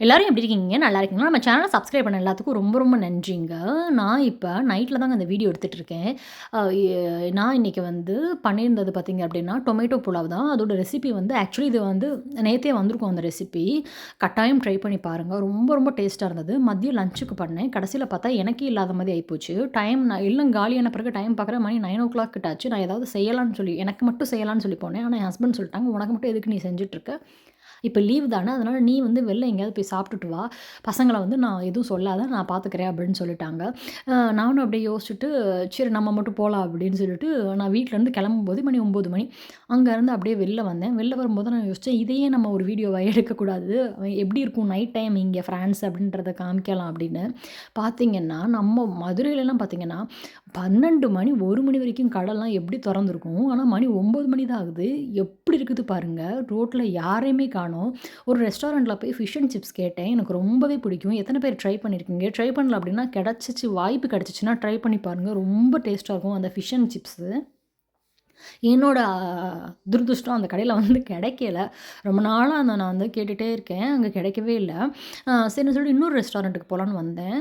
எல்லாரும் எப்படி இருக்கீங்க? நல்லா இருக்கீங்களா? நம்ம சேனல சப்ஸ்கிரைப் பண்ண எல்லாத்துக்கும் ரொம்ப ரொம்ப நன்றிங்க. நான் இப்ப நைட்ல தாங்க இந்த வீடியோ எடுத்துட்டு இருக்கேன். அ நான் இன்னைக்கு வந்து பண்ணியிருந்தது பார்த்தீங்க அப்படின்னா, டொமேட்டோ புலாவ் தான். அதோட ரெசிபி வந்து ஆக்சுவலி இது வந்து நேத்தே வந்திருக்கும் அந்த ரெசிபி. கட்டாயம் ட்ரை பண்ணி பாருங்க. ரொம்ப ரொம்ப டேஸ்ட்டா இருந்தது. மதியம் லஞ்சுக்கு பண்ணேன். கடைசியில பார்த்தா எனக்கே இல்லாத மாரி ஆயிப்போச்சு. நான் எல்லாம் காலியான பிறகு டைம் பார்க்குறேன் மணி 9:00 கிட்ட ஆச்சு. நான் ஏதாவது செய்யலான்னு சொல்லி எனக்கு மட்டும் செய்யலான்னு சொல்லி போனேன். ஆனா என் ஹஸ்பண்ட் சொல்லிட்டாங்க, "உனக்கு மட்டும் எதுக்கு நீ செஞ்சுட்டு இருக்க? இப்ப லீவ் தானே, அதனால நீ வந்து வெளில எங்கேயாவது போய் சாப்பிட்டுட்டு வா. பசங்கள வந்து நான் எதுவும் சொல்லாத, நான் பார்த்துக்கிறேன் அப்படின்னு சொல்லிட்டாங்க. நானும் அப்படியே யோசிச்சுட்டு, சரி நம்ம மட்டும் போலாம் அப்படின்னு சொல்லிட்டு, நான் வீட்லருந்து கிளம்பும்போது மணி 9 மணி. அங்கேருந்து அப்படியே வெளில வந்தேன். வெளில வரும்போது நான் யோசிச்சேன், இதையே நம்ம ஒரு வீடியோவா எடுக்கக்கூடாது. எப்படி இருக்கும் நைட் டைம் இங்கே ஃப்ரான்ஸ் அப்படின்றத காமிக்கலாம் அப்படின்னு. பார்த்தீங்கன்னா, நம்ம மதுரையிலலாம் பார்த்தீங்கன்னா, 12 மணி, 1 மணி வரைக்கும் கடைலாம் எப்படி தொறந்திருக்கும். ஆனா மணி 9 மணி தான் ஆகுது. எப்படி இருக்குது பாருங்க. ரோட்ல யாரையுமே காணோம். ஒரு ரெஸ்டாரண்ட்ல போய் ஃபிஷ் அண்ட் சிப்ஸ் கேட்டேன். எனக்கு ரொம்பவே பிடிக்கும். எத்தன பேர் ட்ரை பண்ணியிருக்கீங்க? ட்ரை பண்ணல அப்படின்னா வாய்ப்பு கிடைச்சுச்சுன்னா ட்ரை பண்ணி பாருங்க. ரொம்ப டேஸ்ட்டா இருக்கும் அந்த ஃபிஷ் அண்ட் சிப்ஸு. என்னோட துரதிர்ஷ்டம் அந்த கடையில வந்து கிடைக்கல. ரொம்ப நாளா நான் வந்து கேட்டுட்டே இருக்கேன். அங்க கிடைக்கவே இல்ல. சரின்னு சொல்லிட்டு இன்னொரு ரெஸ்டாரண்ட்டுக்கு போலான்னு வந்தேன்.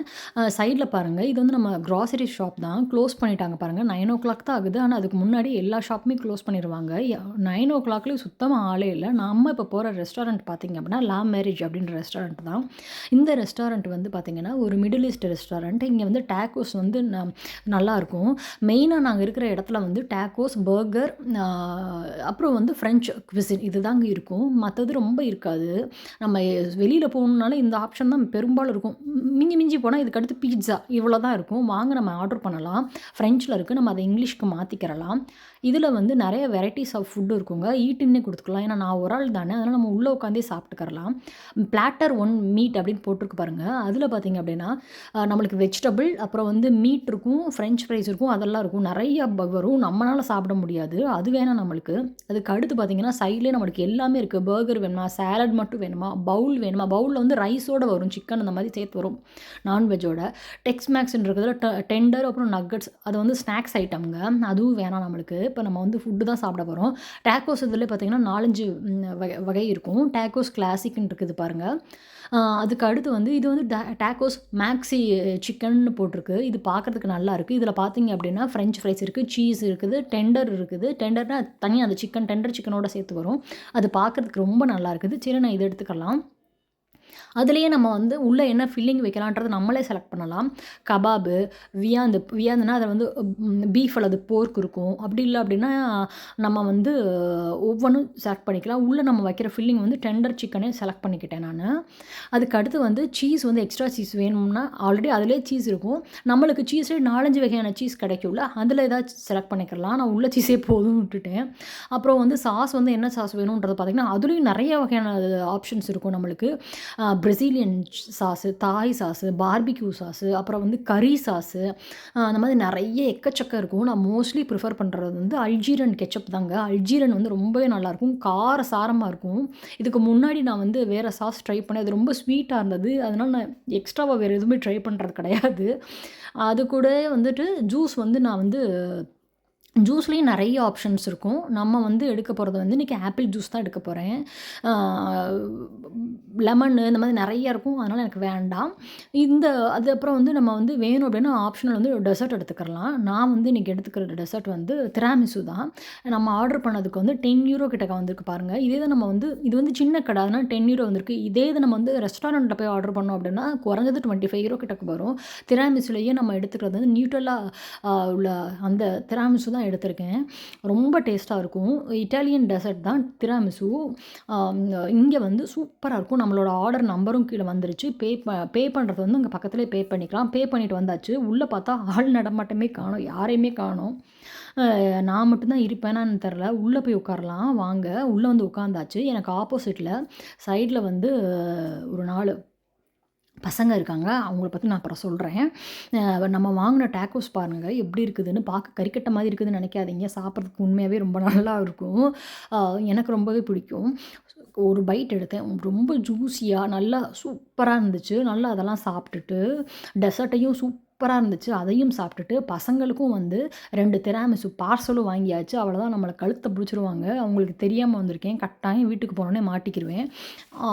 சைட்ல பாருங்க, இது வந்து நம்ம கிராசரி ஷாப் தான். க்ளோஸ் பண்ணிட்டாங்க பாருங்க. 9:00 தான் ஆகுது. ஆனா அதுக்கு முன்னாடி எல்லா ஷாப்புமே க்ளோஸ் பண்ணிருவாங்க. 9:00லேயும் சுத்தமா ஆளே இல்ல. நம்ம இப்ப போற ரெஸ்டாரண்ட் பார்த்தீங்க அப்படின்னா, லா மேரேஜ் அப்படின்ற ரெஸ்டாரண்ட் தான். இந்த ரெஸ்டாரண்ட் வந்து பார்த்தீங்கன்னா, ஒரு மிடில் ஈஸ்ட் ரெஸ்டாரண்ட். இங்க வந்து டாக்கோஸ் வந்து நல்லாருக்கும். மெயினா நாங்க இருக்கிற இடத்துல வந்து டாக்கோஸ், பர்கர் அப்புறம் வந்து ஃப்ரெஞ்ச் குவிசின் இதுதாங்க இருக்கும். மத்தது ரொம்ப இருக்காது. நம்ம வெளியில போணும்னாலே இந்த ஆப்ஷன் தான் பெரும்பாலும் இருக்கும். மிஞ்சி மிஞ்சி போனா இதுக்கு அடுத்து பீட்ஸா இவ்வளோ தான் இருக்கும். வாங்க நம்ம ஆர்டர் பண்ணலாம். ஃப்ரெஞ்ச்ல இருக்கு. நம்ம அத இங்கிலீஷ்க்கு மாத்திக்கிறலாம். இதில வந்து நெறைய வெரைட்டீஸ் ஆஃப் ஃபுட் இருக்குங்க. ஈட் இன்னே குடுத்துக்கலாம். ஏன்னா நான் ஒரு ஆள் தானே. அதனால நம்ம உள்ள உட்காந்தே சாப்பிட்டுக்கிறலாம். பிளாட்டர் ஒன் மீட் அப்படின்னு போட்டிருக்கு பாருங்க. அதில பார்த்தீங்க அப்படின்னா, நம்மளுக்கு வெஜிடபிள் அப்புறம் வந்து மீட் இருக்கும், ஃப்ரெஞ்ச் ஃப்ரைஸ் இருக்கும், அதெல்லாம் இருக்கும். நெறைய வரும். நம்மனால சாப்பிட முடியாது. அது வேணாம் நம்மளுக்கு. அதுக்கு அடுத்து பார்த்தீங்கன்னா, சைட்லயே நம்மளுக்கு எல்லாமே இருக்கு. பர்கர் வேணுமா? சாலட் மட்டும் வேணுமா? பவுல் வேணுமா? பவுல்ல வந்து ரைஸோட வரும். சிக்கன் அந்த மாரி சேர்த்து வரும். நான்வெஜ்ஜோட. டெக்ஸ்-மேக்ஸ்ன்னு இருக்கிறதுல டெண்டர் அப்புறம் நக்கட்ஸ் அது வந்து ஸ்நாக்ஸ் ஐட்டம்ங்க. அதுவும் வேணாம் நம்மளுக்கு. இப்ப நம்ம வந்து ஃபுட்டு தான் சாப்பிட போறோம். டாக்கோஸ் இதிலே பார்த்தீங்கன்னா 4, 5 வகை வகை இருக்கும். டாக்கோஸ் கிளாசிக்ன்னு இருக்குது பாருங்க. அதுக்கு அடுத்து வந்து இது வந்து டாக்கோஸ் மேக்ஸி சிக்கன்னு போட்டிருக்கு. இது பார்க்கறதுக்கு நல்லாருக்கு. இதில பார்த்தீங்க அப்படின்னா, ஃப்ரெஞ்ச் ஃப்ரைஸ் இருக்கு, சீஸ் இருக்குது, டெண்டர் இருக்குது. டெண்டர்னா தனியா அந்த சிக்கன் டெண்டர் சிக்கனோட சேர்த்து வரும். அது பார்க்கறதுக்கு ரொம்ப நல்லா இருக்குது. சரி நான் இத எடுத்துக்கலாம். அதிலேயே நம்ம வந்து உள்ள என்ன ஃபில்லிங் வைக்கலான்றத நம்மளே செலக்ட் பண்ணலாம். கபாபு, வியாந்துனா அதில வந்து பீஃப் அல்லது போர்க் இருக்கும். அப்படி இல்ல அப்படின்னா, நம்ம வந்து ஒவ்வொன்னும் செலக்ட் பண்ணிக்கலாம். உள்ள நம்ம வைக்கிற ஃபில்லிங் வந்து டெண்டர் சிக்கனே செலக்ட் பண்ணிக்கிட்டேன் நானு. அதுக்கு அடுத்து வந்து சீஸ் வந்து எக்ஸ்ட்ரா சீஸ் வேணும்னா, ஆல்ரெடி அதிலேயே சீஸ் இருக்கும். நம்மளுக்கு சீஸே 4, 5 வகையான சீஸ் கிடைக்கும்ல, அதில ஏதாச்சும் செலக்ட் பண்ணிக்கலாம். நான் உள்ள சீஸே போதும்னு விட்டுட்டேன். அப்புறம் வந்து சாஸ் வந்து என்ன சாஸ் வேணும்ன்றத பார்த்தீங்கன்னா, அதுலயும் நெறைய வகையான ஆப்ஷன்ஸ் இருக்கும் நம்மளுக்கு. பிரசீலியன் சாஸு, தாய் சாஸு, பார்பிக்யூ சாஸு, அப்புறம் வந்து கறி சாஸு, அந்த மாதிரி நெறைய எக்கச்சக்கம் இருக்கும். நான் மோஸ்ட்லி ப்ரிஃபர் பண்றது வந்து அல்ஜீரியன் கெச்சப் தாங்க. அல்ஜீரியன் வந்து ரொம்பவே நல்லாயிருக்கும். கார சாரமா இருக்கும். இதுக்கு முன்னாடி நான் வந்து வேற சாஸ் ட்ரை பண்ணேன். அது ரொம்ப ஸ்வீட்டா இருந்தது. அதனால நான் எக்ஸ்ட்ராவா வேற எதுவுமே ட்ரை பண்றது கிடையாது. அது கூட வந்துட்டு ஜூஸ் வந்து நான் வந்து ஜூஸ்லேயும் நெறைய ஆப்ஷன்ஸ் இருக்கும். நம்ம வந்து எடுக்க போறது வந்து இன்னைக்கு ஆப்பிள் ஜூஸ் தான் எடுக்க போறேன். ஆ லெமனு இந்த மாதிரி நெறைய இருக்கும். அதனால எனக்கு வேண்டாம். இந்த அது அப்புறம் வந்து நம்ம வந்து வேணும் அப்டின்னா ஆப்ஷனல் வந்து டெசர்ட் எடுத்துக்கலாம். நான் வந்து இன்னைக்கு எடுத்துக்கிற டெசர்ட் வந்து திராமிசு தான். நம்ம ஆர்டர் பண்ணதுக்கு வந்து €10 கிட்டக்க வந்திருக்கு பாருங்க. இதே தான் நம்ம வந்து இது வந்து சின்ன கடை. அதனால €10 வந்திருக்கு. இதே இது நம்ம வந்து ரெஸ்டாரண்ட்ல போய் ஆர்டர் பண்ணோம் அப்டின்னா, குறைஞ்சது €25 கிட்டக்க வரும். திராமிசுலயே நம்ம எடுத்துக்கிறது வந்து நியூட்டெல்லா உள்ள அந்த திராமிசு தான் எடுத்திருக்கேன். ரொம்ப டேஸ்ட்டா இருக்கும். இட்டாலியன் டெசர்ட் தான் திராமிசு. இங்க வந்து சூப்பரா இருக்கும். நம்மளோட ஆர்டர் நம்பரும் கீழ வந்துருச்சு. பே பண்றது வந்து அங்க பக்கத்திலேயே பே பண்ணிக்கலாம். பே பண்ணிட்டு வந்தாச்சு. உள்ள பார்த்தா ஆள் நடமாட்டமே காணோம். யாரையுமே காணோம். நான் மட்டும் தான் இருப்பேனான்னு தெரியல. உள்ள போய் உட்காரலாம் வாங்க. உள்ள வந்து உட்காந்தாச்சு. எனக்கு ஆப்போசிட்ல சைட்ல வந்து ஒரு 4 பசங்க இருக்காங்க. அவங்கள பத்தி நான் அப்புறம் சொல்றேன். நம்ம வாங்குன டாக்கோஸ் பாருங்க எப்படி இருக்குதுன்னு. பார்க்க கறிக்கட்ட மாதிரி இருக்குதுன்னு நெனைக்காதீங்க. சாப்பிட்றதுக்கு உண்மையாவே ரொம்ப நல்லா இருக்கும். அ எனக்கு ரொம்பவே பிடிக்கும். ஒரு பைட் எடுத்தேன். ரொம்ப ஜூஸியா நல்லா சூப்பரா இருந்துச்சு. நல்லா அதெல்லாம் சாப்பிட்டுட்டு, டெசர்ட்டையும் சூப்பரா இருந்துச்சு. அதையும் சாப்பிட்டுட்டு பசங்களுக்கும் வந்து 2 திராமிசு பார்சலும் வாங்கியாச்சு. அவ்வளோதான் நம்மள கழுத்த பிடிச்சிருவாங்க. அவங்களுக்கு தெரியாம வந்திருக்கேன். கட்டாயம் வீட்டுக்கு போனோனே மாட்டிக்கிருவேன். அ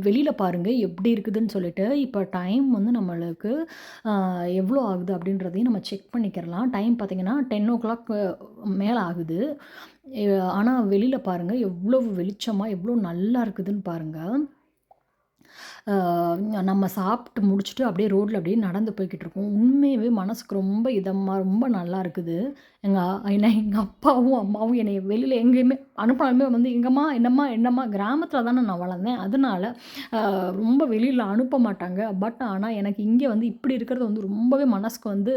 வெளியில பாருங்க எப்படி இருக்குதுன்னு சொல்லிட்டு. இப்ப டைம் வந்து நம்மளுக்கு அ எவ்வளோ ஆகுது அப்படின்றதையும் நம்ம செக் பண்ணிக்கிறலாம். டைம் பார்த்தீங்கன்னா 10:00 மேல ஆகுது. எ ஆனா வெளியில பாருங்க எவ்வளவு வெளிச்சமா, எவ்வளோ நல்லா இருக்குதுன்னு பாருங்க. அ நம்ம சாப்பிட்டு முடிச்சுட்டு அப்படியே ரோட்ல அப்படியே நடந்து போய்க்கிட்டுருக்கோம். உண்மையாவே மனசுக்கு ரொம்ப இதமா, ரொம்ப நல்லா இருக்குது. ஏன்னா எங்க அப்பாவும், அம்மாவும் என்னைய வெளியில எங்கேயுமே அனுப்புனாலுமே வந்து எங்கம்மா, என்னம்மா, என்னம்மா கிராமத்தில தானே நான் வளர்ந்தேன். அதனால ரொம்ப வெளியில அனுப்ப மாட்டாங்க. ஆனா எனக்கு இங்க வந்து இப்படி இருக்கிறது வந்து ரொம்பவே மனசுக்கு வந்து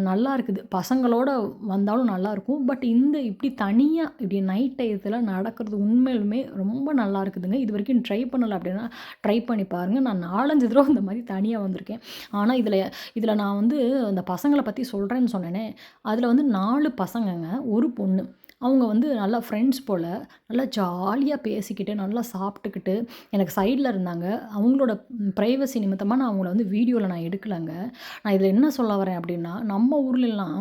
நல்லா இருக்குது. பசங்களோட வந்தாலும் நல்லாயிருக்கும். இந்த இப்படி தனியா இப்படி நைட் டயத்துல நடக்கிறது உண்மையிலுமே ரொம்ப நல்லா இருக்குதுங்க. இதுவரைக்கும் ட்ரை பண்ணல அப்படின்னா ட்ரை பண்ணி பாருங்க. நான் 4, 5 தடவ இந்த மாரி தனியா வந்திருக்கேன். ஆனா இதில இதில நான் வந்து அந்த பசங்கள பத்தி சொல்றேன்னு சொன்னேனே, அதில வந்து 4 பசங்கங்க, 1 பொண்ணு. அவங்க வந்து நல்லா ஃப்ரெண்ட்ஸ் போல. நல்லா ஜாலியா பேசிக்கிட்டு, நல்லா சாப்பிட்டுக்கிட்டு, எனக்கு சைட்ல இருந்தாங்க. அவங்களோட பிரைவசி நிமித்தமா நான் அவங்கள வந்து வீடியோல நான் எடுக்கலங்க. நான் இதில என்ன சொல்ல வரேன் அப்டின்னா, நம்ம ஊர்லலாம்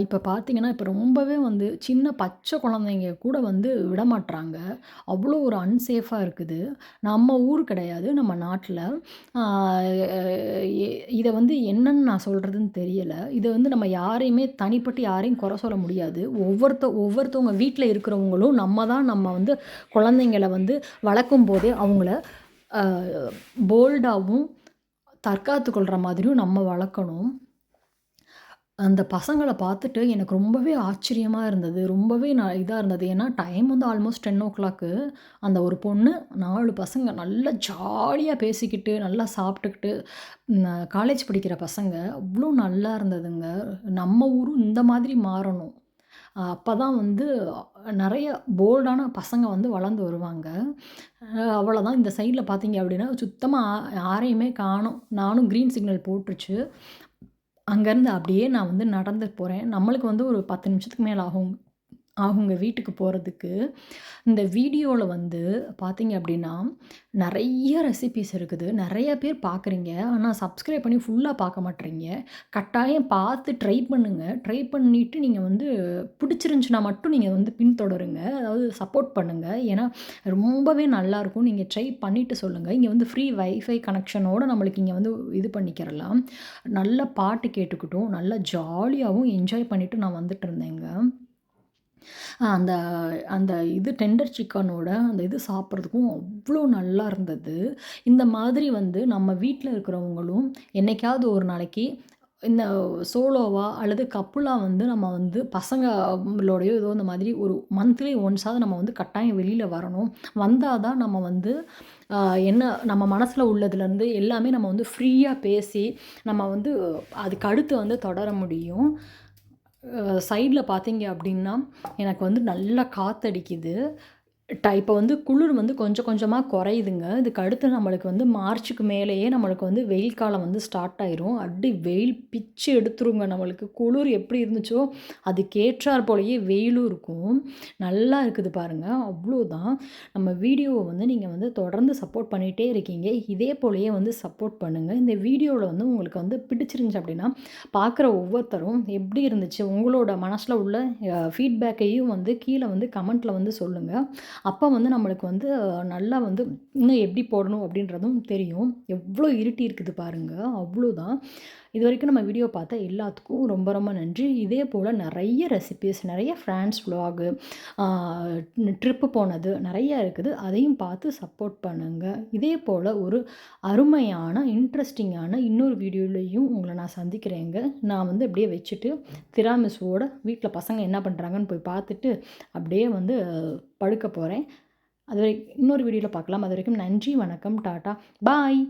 இப்ப பார்த்தீங்கன்னா, இப்ப ரொம்பவே வந்து சின்ன பச்சை குழந்தைங்க கூட வந்து விடமாட்றாங்க. அவ்வளோ ஒரு அன்சேஃபா இருக்குது. நம்ம ஊர் கிடையாது, நம்ம நாட்ல. ஆ எ இத வந்து என்னன்னு நான் சொல்றதுன்னு தெரியல. இத வந்து நம்ம யாரையுமே தனிப்பட்டு யாரையும் குறை சொல்ல முடியாது. ஒவ்வொருத்தவங்க வீட்ல இருக்கிறவங்களும் நம்ம வந்து குழந்தைங்கள வந்து வளர்க்கும்போதே அவங்கள அ போல்டாவும், தற்காத்துக் கொள்ற மாதிரியும் நம்ம வளர்க்கணும். அந்த பசங்கள பார்த்துட்டு எனக்கு ரொம்பவே ஆச்சரியமா இருந்தது. ரொம்பவே இதா இருந்தது. ஏன்னா டைம் வந்து ஆல்மோஸ்ட் 10:00 அந்த ஒரு பொண்ணு, 4 பசங்க நல்லா ஜாலியா பேசிக்கிட்டு, நல்லா சாப்பிட்டுக்கிட்டு, காலேஜ் படிக்கிற பசங்க. அவ்ளோ நல்லா இருந்ததுங்க. நம்ம ஊரும் இந்த மாதிரி மாறணும். அப்பதான் வந்து நெறைய போல்டான பசங்க வந்து வளர்ந்து வருவாங்க. அவ்வளோதான் இந்த சைட்ல பார்த்தீங்க அப்டின்னா, சுத்தமா யாரையுமே காணோம். நானும் கிரீன் சிக்னல் போட்டுருச்சு. அங்கருந்து அப்படியே நான் வந்து நடந்து போறேன். நம்மளுக்கு வந்து ஒரு 10 நிமிஷத்துக்கு மேல ஆகுங்க வீட்டுக்கு போறதுக்கு. இந்த வீடியோல வந்து பார்த்தீங்க அப்படின்னா, நெறைய ரெசிபீஸ் இருக்குது. நெறைய பேர் பார்க்குறீங்க. ஆனா சப்ஸ்கிரைப் பண்ணி ஃபுல்லா பார்க்க மாட்றீங்க. கட்டாயம் பார்த்து ட்ரை பண்ணுங்க. ட்ரை பண்ணிட்டு நீங்க வந்து பிடிச்சிருந்துச்சுனா மட்டும் நீங்க வந்து பின்தொடருங்க. அதாவது சப்போர்ட் பண்ணுங்க. ஏன்னா ரொம்பவே நல்லாருக்கும். நீங்க ட்ரை பண்ணிட்டு சொல்லுங்க. இங்க வந்து ஃப்ரீ வைஃபை கனெக்ஷனோட நம்மளுக்கு இங்க வந்து இது பண்ணிக்கிறலாம். நல்ல பாட்டு கேட்டுக்கிட்டும், நல்லா ஜாலியாவும் என்ஜாய் பண்ணிட்டு நான் வந்துட்டுருந்தேங்க. அந்த அந்த இது டெண்டர் சிக்கனோட அந்த இது சாப்பிட்றதுக்கும் அவ்ளோ நல்லா இருந்தது. இந்த மாதிரி வந்து நம்ம வீட்ல இருக்கிறவங்களும் என்னைக்காவது ஒரு நாளைக்கு இந்த சோலோவா அல்லது கப்புலா வந்து நம்ம வந்து பசங்களோடையோ ஏதோ இந்த மாதிரி ஒரு மந்த்லி ஒன்ஸாவது நம்ம வந்து கட்டாயம் வெளியில வரணும். வந்தா தான் நம்ம வந்து அ என்ன நம்ம மனசுல உள்ளதுலேருந்து எல்லாமே நம்ம வந்து ஃப்ரீயா பேசி, நம்ம வந்து அதுக்கு அடுத்து வந்து தொடர முடியும். சைட்ல பார்த்தீங்க அப்டின்னா, எனக்கு வந்து நல்லா காத்தடிக்குது. இப்ப வந்து குளிர் வந்து கொஞ்சம் கொஞ்சமா குறையுதுங்க. இதுக்கு அடுத்து நம்மளுக்கு வந்து மார்ச்சுக்கு மேலேயே நம்மளுக்கு வந்து வெயில் காலம் வந்து ஸ்டார்ட் ஆயிரும். அடி வெயில் பிச்சு எடுத்துருங்க நம்மளுக்கு. குளிர் எப்படி இருந்துச்சோ, அதுக்கேற்றார் போலயே வெயிலும் இருக்கும். நல்லா இருக்குது பாருங்க. அவ்ளோதான். நம்ம வீடியோவ வந்து நீங்க வந்து தொடர்ந்து சப்போர்ட் பண்ணிட்டே இருக்கீங்க. இதே போலயே வந்து சப்போர்ட் பண்ணுங்க. இந்த வீடியோல வந்து உங்களுக்கு வந்து பிடிச்சிருந்துச்சு அப்படின்னா, பார்க்குற ஒவ்வொருத்தரும் எப்படி இருந்துச்சு? உங்களோட மனசுல உள்ள ஃபீட்பேக்கையும் வந்து கீழ வந்து கமெண்ட்ல வந்து சொல்லுங்க. அப்ப வந்து நம்மளுக்கு வந்து நல்லா வந்து இன்னும் எப்படி போடணும் அப்படின்றதும் தெரியும். எவ்வளோ இருட்டி இருக்குது பாருங்க. அவ்வளோதான். இதுவரைக்கும் நம்ம வீடியோ பார்த்த எல்லாத்துக்கும் ரொம்ப ரொம்ப நன்றி. இதே போல நெறைய ரெசிபீஸ், நெறைய ஃப்ரான்ஸ் விலாகு, ஆ ட்ரிப்பு போனது நெறைய இருக்குது. அதையும் பார்த்து சப்போர்ட் பண்ணுங்க. இதே போல ஒரு அருமையான, இன்ட்ரஸ்டிங்கான இன்னொரு வீடியோலயும் உங்கள நான் சந்திக்கிறேங்க. நான் வந்து அப்படியே வச்சுட்டு திராமிசுவோட வீட்ல பசங்க என்ன பண்றாங்கன்னு போய் பார்த்துட்டு, அப்படியே வந்து படுக்க போறேன். இன்னொரு வீடியோல பார்க்கலாம். அதுவரைக்கும் நன்றி, வணக்கம், டாடா, பாய்.